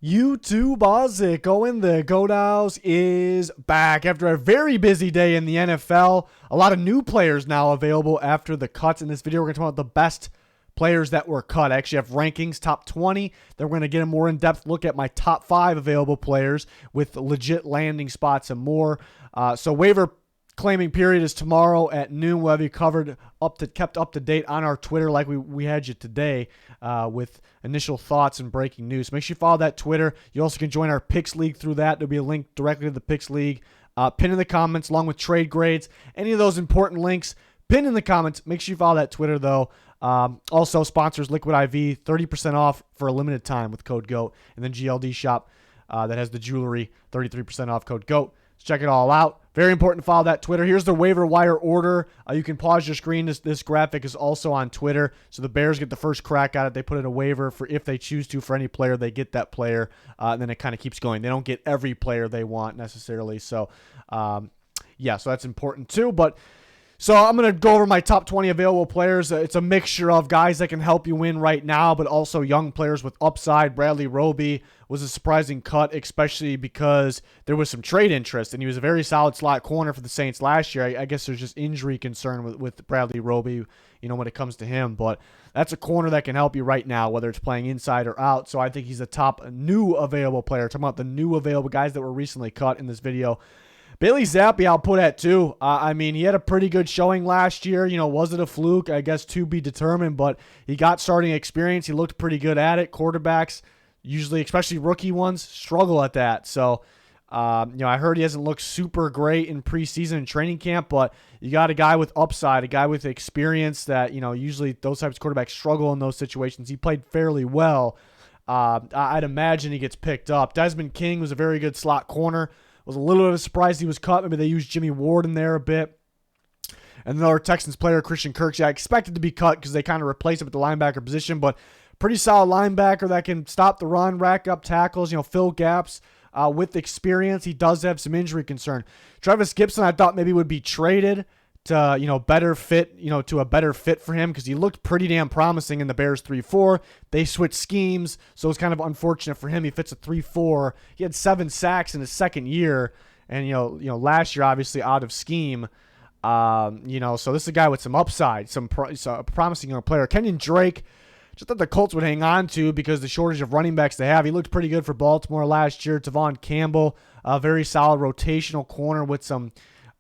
YouTube Ozic going the Go Dows is back after a very busy day in the NFL. A lot of new players now available after the cuts. In this video, we're going to talk about the best players that were cut. I actually have rankings, top 20. Then we're going to get a more in-depth look at my top 5 available players with legit landing spots and more. So waiver claiming period is tomorrow at noon. We'll have you kept up to date on our Twitter like we had you today with initial thoughts and breaking news. Make sure you follow that Twitter. You also can join our Picks League through that. There'll be a link directly to the Picks League. Pin in the comments along with trade grades. Any of those important links, pin in the comments. Make sure you follow that Twitter though. Also sponsors Liquid IV, 30% off for a limited time with code GOAT. And then GLD Shop that has the jewelry, 33% off code GOAT. Check it all out. Very important to follow that Twitter. Here's the waiver wire order. You can pause your screen. This graphic is also on Twitter. So the Bears get the first crack at it. They put in a waiver for if they choose to for any player, they get that player. And then it kind of keeps going. They don't get every player they want necessarily. So, yeah, so that's important too. So I'm going to go over my top 20 available players. It's a mixture of guys that can help you win right now, but also young players with upside. Bradley Roby was a surprising cut, especially because there was some trade interest, and he was a very solid slot corner for the Saints last year. I guess there's just injury concern with Bradley Roby, when it comes to him. But that's a corner that can help you right now, whether it's playing inside or out. So I think he's a top new available player. Talking about the new available guys that were recently cut in this video. Bailey Zappy, I'll put at 2. He had a pretty good showing last year. Was it a fluke? I guess to be determined, but he got starting experience. He looked pretty good at it. Quarterbacks, usually, especially rookie ones, struggle at that. So, I heard he hasn't looked super great in preseason and training camp, but you got a guy with upside, a guy with experience that, usually those types of quarterbacks struggle in those situations. He played fairly well. I'd imagine he gets picked up. Desmond King was a very good slot corner. Was a little bit of a surprise he was cut. Maybe they used Jimmy Ward in there a bit. And another Texans player, Christian Kirksey, I expected to be cut because they kind of replaced him at the linebacker position, but pretty solid linebacker that can stop the run, rack up tackles, fill gaps with experience. He does have some injury concern. Travis Gibson, I thought maybe would be traded to, better fit, to a better fit for him because he looked pretty damn promising in the Bears 3-4. They switched schemes, so it's kind of unfortunate for him. He fits a 3-4. He had 7 sacks in his second year, and, last year, obviously, out of scheme. So this is a guy with some upside, a promising young player. Kenyon Drake, just thought the Colts would hang on to because the shortage of running backs they have. He looked pretty good for Baltimore last year. Tavon Campbell, a very solid rotational corner with some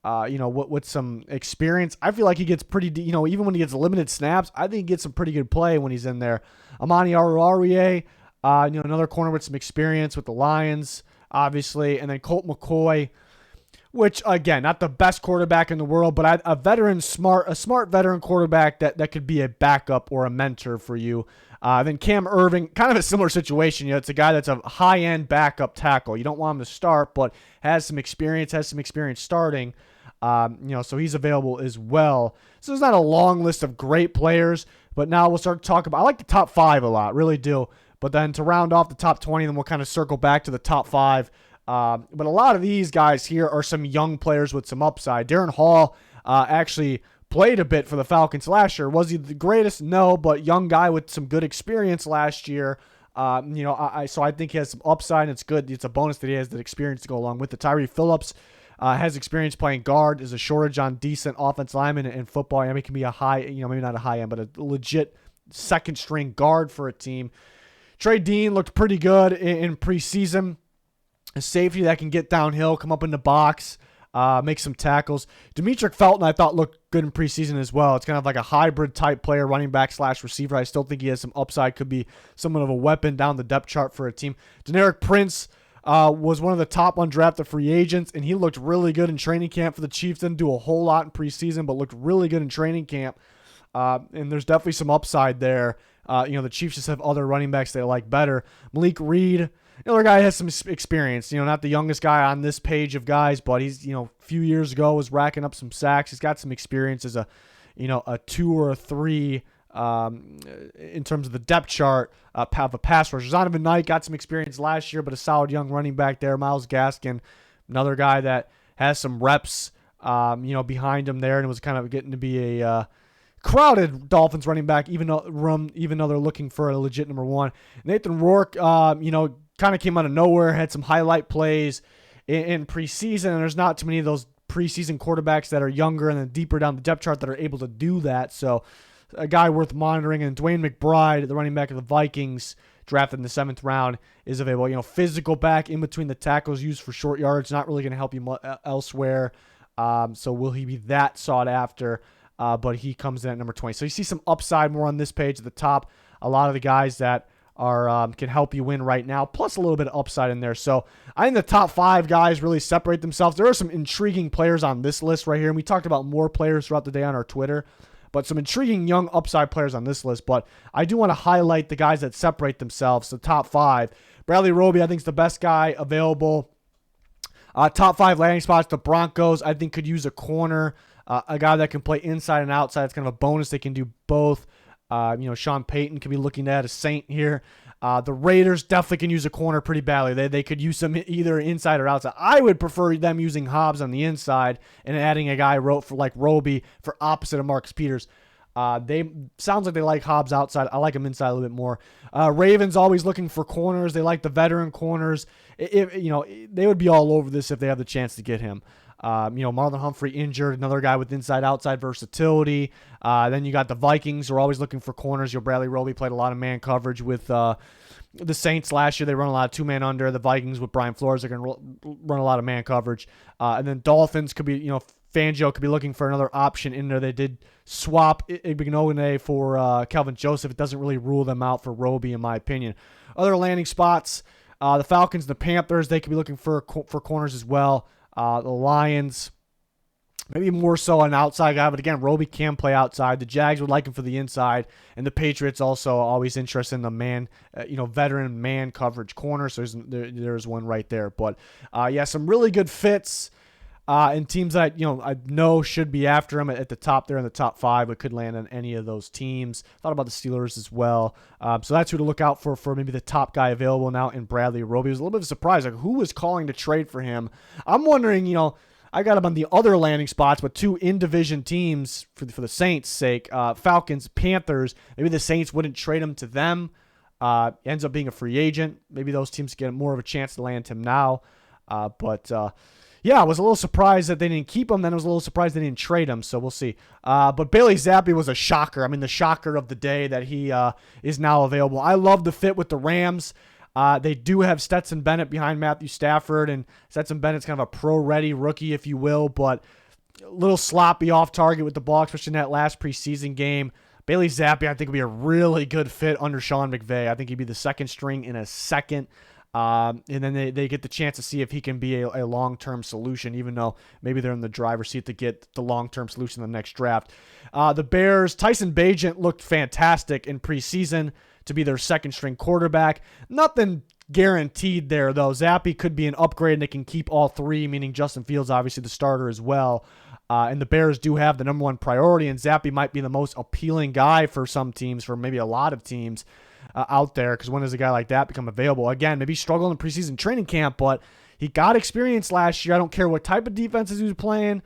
with some experience. I feel like he gets pretty, even when he gets limited snaps, I think he gets some pretty good play when he's in there. Amani Aruarie, another corner with some experience with the Lions, obviously. And then Colt McCoy, which, again, not the best quarterback in the world, but a smart veteran quarterback that could be a backup or a mentor for you. Then Cam Irving, kind of a similar situation. It's a guy that's a high-end backup tackle. You don't want him to start, but has some experience starting. So he's available as well. So there's not a long list of great players, but now we'll start to talk about, I like the top 5 a lot, really do. But then to round off the top 20, then we'll kind of circle back to the top 5. But a lot of these guys here are some young players with some upside. Darren Hall actually played a bit for the Falcons last year. Was he the greatest? No, but young guy with some good experience last year. So I think he has some upside, and it's good. It's a bonus that he has that experience to go along with it. Tyree Phillips has experience playing guard. There's a shortage on decent offensive linemen in football. He can be a high, maybe not a high end, but a legit second string guard for a team. Trey Dean looked pretty good in preseason. A safety that can get downhill, come up in the box, make some tackles. Demetric Felton, I thought, looked good in preseason as well. It's kind of like a hybrid type player, running back / receiver. I still think he has some upside, could be somewhat of a weapon down the depth chart for a team. Deneric Prince was one of the top undrafted free agents, and he looked really good in training camp for the Chiefs. Didn't do a whole lot in preseason, but looked really good in training camp. And there's definitely some upside there. The Chiefs just have other running backs they like better. Malik Reed, another guy has some experience, not the youngest guy on this page of guys, but he's, a few years ago was racking up some sacks. He's got some experience as a 2 or a 3 in terms of the depth chart of a pass rusher. Zonovan Knight got some experience last year, but a solid young running back there. Myles Gaskin, another guy that has some reps, behind him there, and was kind of getting to be a crowded Dolphins running back, even though they're looking for a legit number 1. Nathan Rourke, kind of came out of nowhere, had some highlight plays in preseason, and there's not too many of those preseason quarterbacks that are younger and then deeper down the depth chart that are able to do that. So a guy worth monitoring. And Dwayne McBride, the running back of the Vikings, drafted in the 7th round, is available. Physical back in between the tackles, used for short yards, not really going to help you elsewhere. So will he be that sought after? But he comes in at number 20. So you see some upside more on this page at the top. A lot of the guys that are can help you win right now, plus a little bit of upside in there. So I think the top 5 guys really separate themselves. There are some intriguing players on this list right here, and we talked about more players throughout the day on our Twitter, but some intriguing young upside players on this list. But I do want to highlight the guys that separate themselves, the top 5. Bradley Roby, I think, is the best guy available. Top 5 landing spots, the Broncos, I think, could use a corner, a guy that can play inside and outside. It's kind of a bonus. They can do both. Sean Payton could be looking at a Saint here. The Raiders definitely can use a corner pretty badly. They could use some either inside or outside. I would prefer them using Hobbs on the inside and adding a guy for like Roby for opposite of Marcus Peters. Sounds like they like Hobbs outside. I like him inside a little bit more. Ravens always looking for corners. They like the veteran corners. They would be all over this if they have the chance to get him. Marlon Humphrey injured, another guy with inside-outside versatility. Then you got the Vikings who are always looking for corners. Bradley Roby played a lot of man coverage with the Saints last year. They run a lot of two-man under. The Vikings with Brian Flores, they're going to run a lot of man coverage. And then Dolphins could be, Fangio could be looking for another option in there. They did swap Igbinoghene for Calvin Joseph. It doesn't really rule them out for Roby, in my opinion. Other landing spots, the Falcons, the Panthers, they could be looking for corners as well. The Lions, maybe more so an outside guy, but again, Roby can play outside. The Jags would like him for the inside, and the Patriots also always interested in the veteran man coverage corner. So there's one right there. But some really good fits. And teams that I know should be after him at the top there in the top 5, but could land on any of those teams. Thought about the Steelers as well. So that's who to look out for maybe the top guy available now in Bradley Roby. It was a little bit of a surprise. Like, who was calling to trade for him? I'm wondering, I got him on the other landing spots, but 2 in-division teams for the Saints' sake, Falcons, Panthers. Maybe the Saints wouldn't trade him to them. Ends up being a free agent. Maybe those teams get more of a chance to land him now. Yeah, I was a little surprised that they didn't keep him. Then I was a little surprised they didn't trade him, so we'll see. But Bailey Zappy was a shocker. I mean, the shocker of the day that he is now available. I love the fit with the Rams. They do have Stetson Bennett behind Matthew Stafford, and Stetson Bennett's kind of a pro-ready rookie, if you will, but a little sloppy off target with the ball, especially in that last preseason game. Bailey Zappy, I think, would be a really good fit under Sean McVay. I think he'd be the second string in a second. And then they get the chance to see if he can be a long-term solution, even though maybe they're in the driver's seat to get the long-term solution in the next draft. The Bears, Tyson Bagent looked fantastic in preseason to be their second-string quarterback. Nothing guaranteed there, though. Zappy could be an upgrade, and they can keep all 3, meaning Justin Fields, obviously the starter as well. And the Bears do have the number 1 priority, and Zappy might be the most appealing guy for some teams, for maybe a lot of teams. Out there, because when does a guy like that become available? Again, maybe struggled in preseason training camp, but he got experience last year. I don't care what type of defenses he was playing.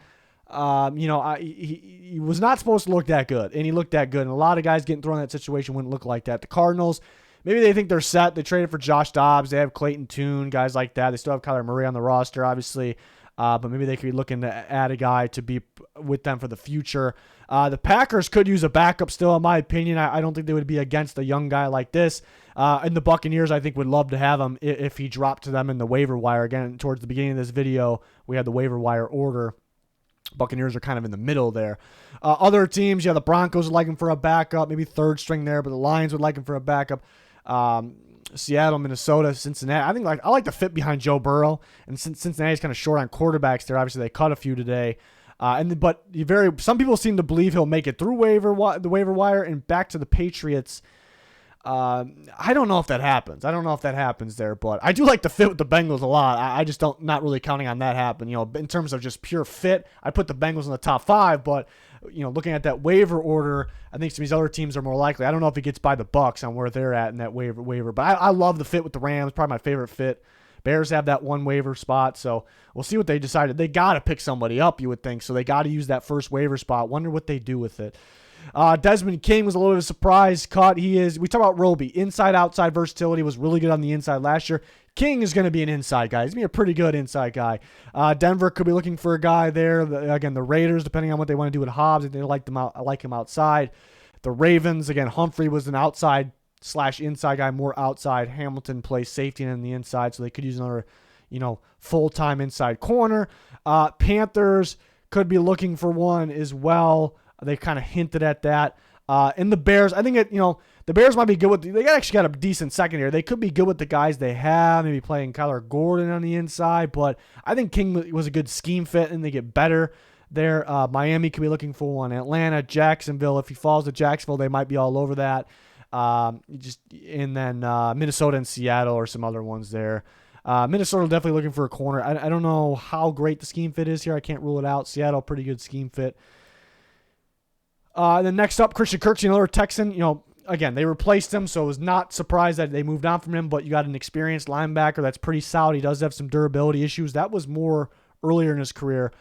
He was not supposed to look that good, and he looked that good. And a lot of guys getting thrown in that situation wouldn't look like that. The Cardinals, maybe they think they're set. They traded for Josh Dobbs. They have Clayton Tune, guys like that. They still have Kyler Murray on the roster, obviously. But maybe they could be looking to add a guy to be with them for the future. The Packers could use a backup still, in my opinion. I don't think they would be against a young guy like this. And the Buccaneers, I think, would love to have him if he dropped to them in the waiver wire. Again, towards the beginning of this video, we had the waiver wire order. Buccaneers are kind of in the middle there. Other teams, the Broncos would like him for a backup, maybe third string there, but the Lions would like him for a backup. Seattle, Minnesota, Cincinnati. I like the fit behind Joe Burrow, and since Cincinnati's kind of short on quarterbacks there, obviously they cut a few today. But some people seem to believe he'll make it through the waiver wire and back to the Patriots. I don't know if that happens. I don't know if that happens there, but I do like the fit with the Bengals a lot. I just not really counting on that happen. In terms of just pure fit, I put the Bengals in the top 5, but looking at that waiver order, I think some of these other teams are more likely. I don't know if he gets by the Bucks on where they're at in that waiver, but I love the fit with the Rams. Probably my favorite fit. Bears have that 1 waiver spot, so we'll see what they decided. They got to pick somebody up, you would think, so they got to use that first waiver spot. Wonder what they do with it. Desmond King was a little bit of a surprise cut. We talk about Roby. Inside-outside versatility, was really good on the inside last year. King is going to be an inside guy. He's going to be a pretty good inside guy. Denver could be looking for a guy there. Again, the Raiders, depending on what they want to do with Hobbs, if they like him outside. The Ravens, again, Humphrey was an outside/inside guy, more outside. Hamilton plays safety on the inside, so they could use another, full-time inside corner. Panthers could be looking for one as well. They kind of hinted at that. And the Bears, I think the Bears might be good with. They actually got a decent secondary. They could be good with the guys they have. Maybe playing Kyler Gordon on the inside, but I think King was a good scheme fit, and they get better there. Miami could be looking for one. Atlanta, Jacksonville. If he falls to Jacksonville, they might be all over that. And then Minnesota and Seattle or some other ones there. Minnesota definitely looking for a corner. I don't know how great the scheme fit is here. I can't rule it out. Seattle, pretty good scheme fit. Then next up, Christian Kirksey, another Texan. Again, they replaced him, so I was not surprised that they moved on from him, but you got an experienced linebacker that's pretty solid. He does have some durability issues. That was more earlier in his career.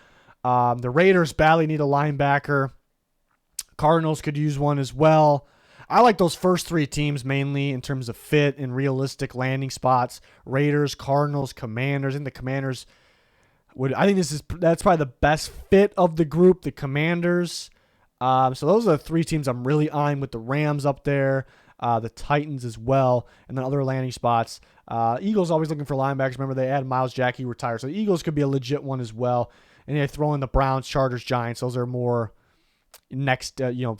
The Raiders badly need a linebacker. Cardinals could use one as well. I like those first three teams mainly in terms of fit and realistic landing spots. Raiders, Cardinals, Commanders. And the Commanders that's probably the best fit of the group, the Commanders. So those are the three teams I'm really eyeing, with the Rams up there, the Titans as well, and then other landing spots. Eagles always looking for linebackers. Remember, they had Miles Jack, he retired. So the Eagles could be a legit one as well. And they throw in the Browns, Chargers, Giants. Those are more next, maybe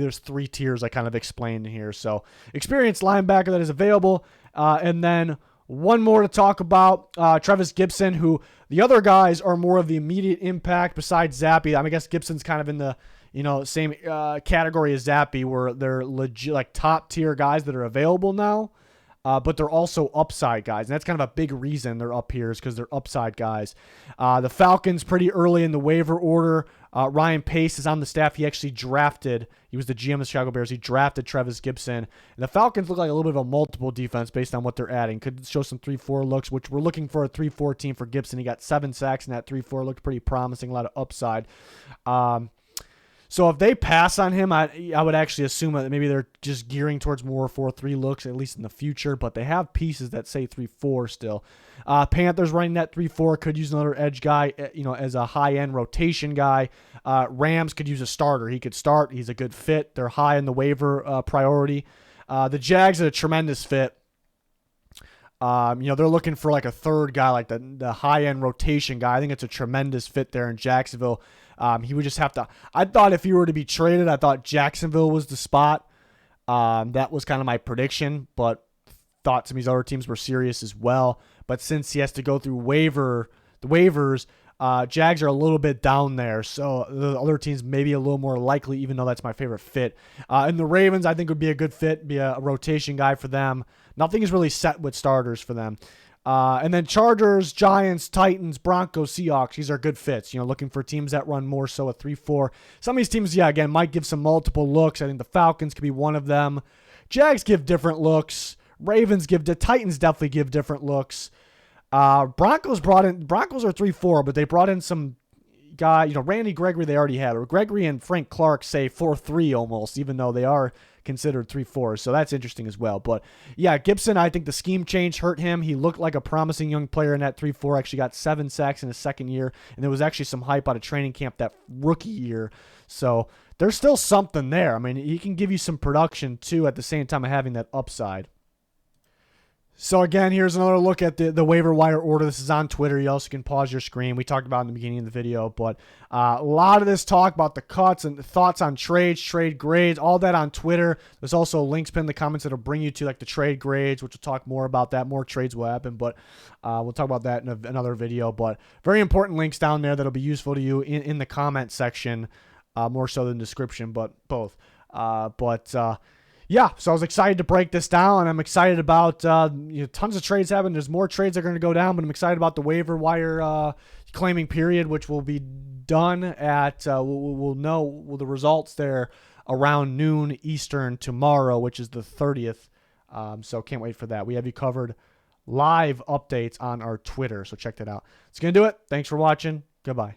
there's three tiers I kind of explained here. So experienced linebacker that is available. And then one more to talk about, Travis Gibson, who the other guys are more of the immediate impact besides Zappy. I guess Gibson's kind of in the same category as Zappy, where they're legit, like top tier guys that are available now, but they're also upside guys, and that's kind of a big reason they're up here, is because they're upside guys. The Falcons pretty early in the waiver order. Ryan Pace is on the staff. He actually he was the GM of the Chicago Bears. He drafted Travis Gibson. And the Falcons look like a little bit of a multiple defense based on what they're adding. Could show some 3-4 looks, which we're looking for a 3-4 team for Gibson. He got 7 sacks in that 3-4. Looked pretty promising, a lot of upside. So if they pass on him, I would actually assume that maybe they're just gearing towards more 4-3 looks, at least in the future. But they have pieces that say 3-4 still. Panthers running that 3-4, could use another edge guy, as a high-end rotation guy. Rams could use a starter. He could start. He's a good fit. They're high in the waiver priority. The Jags are a tremendous fit. They're looking for like a third guy, like the high-end rotation guy. I think it's a tremendous fit there in Jacksonville. He would just have to. I thought if he were to be traded, I thought Jacksonville was the spot. That was kind of my prediction, but thought some of these other teams were serious as well. But since he has to go through the waivers, Jags are a little bit down there. So the other teams maybe a little more likely, even though that's my favorite fit. And the Ravens, I think, would be a good fit, be a rotation guy for them. Nothing is really set with starters for them. And then Chargers, Giants, Titans, Broncos, Seahawks. These are good fits. Looking for teams that run more so a 3-4. Some of these teams, again, might give some multiple looks. I think the Falcons could be one of them. Jags give different looks. Titans definitely give different looks. Broncos are 3-4, but they brought in some guy, Randy Gregory they already had. Or Gregory and Frank Clark say 4-3 almost, even though they are considered 3-4. So that's interesting as well. But yeah, Gibson, I think the scheme change hurt him. He looked like a promising young player in that 3-4. Actually got 7 sacks in his second year. And there was actually some hype out of training camp that rookie year. So there's still something there. I mean, he can give you some production too at the same time of having that upside. So again, here's another look at the waiver wire order. This is on Twitter. You also can pause your screen. We talked about it in the beginning of the video, but a lot of this talk about the cuts and the thoughts on trades, trade grades, all that on Twitter. There's also links pinned in the comments that'll bring you to like the trade grades, which we'll talk more about that. More trades will happen, but we'll talk about that in another video. But very important links down there that'll be useful to you in the comment section, more so than description, but both. Yeah, so I was excited to break this down. I'm excited about tons of trades happening. There's more trades that are going to go down, but I'm excited about the waiver wire claiming period, which will be done at we'll know the results there around noon Eastern tomorrow, which is the 30th. So can't wait for that. We have you covered live updates on our Twitter, so check that out. It's going to do it. Thanks for watching. Goodbye.